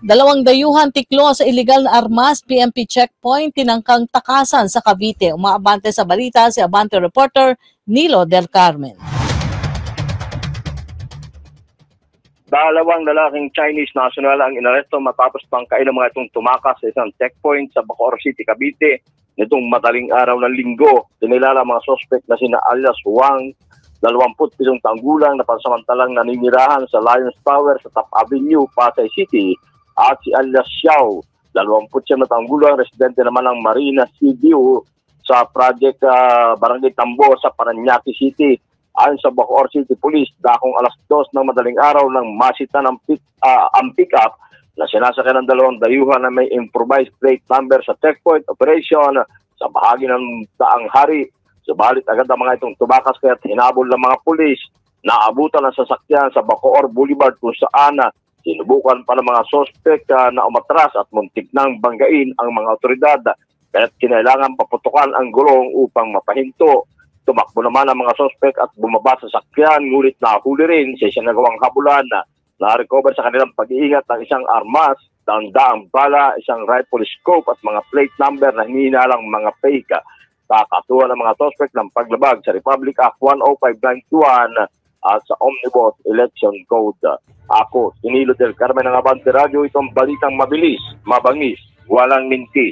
Dalawang dayuhan tiklo sa iligal na armas, PNP checkpoint, tinangkang takasan sa Cavite. Umaabante sa balita si Abante reporter Nilo Del Carmen. Dalawang lalaking Chinese national ang inaresto matapos pangkain ng mga itong tumakas sa isang checkpoint sa Bacoor City, Cavite nitong madaling araw ng linggo. Dinilala mga suspect na sina alias Wang, 27 tanggulang na pansamantalang naninirahan sa Lions Tower sa Top Avenue, Pasay City, at si alias Xiao, 29 na tanggulang residente naman ng Marina View sa Project Barangay Tambo sa Parañaque City. Ayon sa Bacoor City Police, dakong alas 2 ng madaling araw nang masita ng pick-up na sinasakyan ng dalawang dayuhan na may improvised plate number sa checkpoint operation sa bahagi ng Daang Hari. Subalit agad ang mga itong tumakas kaya hinabol ng mga pulis. Naabutan ang sasakyan sa Bacoor Boulevard kung saan sinubukan pa ng mga sospek na umatras at muntik nang banggain ang mga otoridad. Kaya't kinailangan paputukan ang gulong upang mapahinto. Tumakbo naman ang mga sospek at bumaba sa sakyan, ngunit nahuli rin sa isang nagawang habulan. Na-recover sa kanilang pag-iingat ng isang armas, daang bala, isang rifle scope at mga plate number na hinihinalang mga fake. Kakatuhan ng mga sospek ng paglabag sa Republic Act 10591 at sa Omnibus Election Code. Ako, Nilo Del Carmen ng Abante Radio, itong balitang mabilis, mabangis, walang mintis.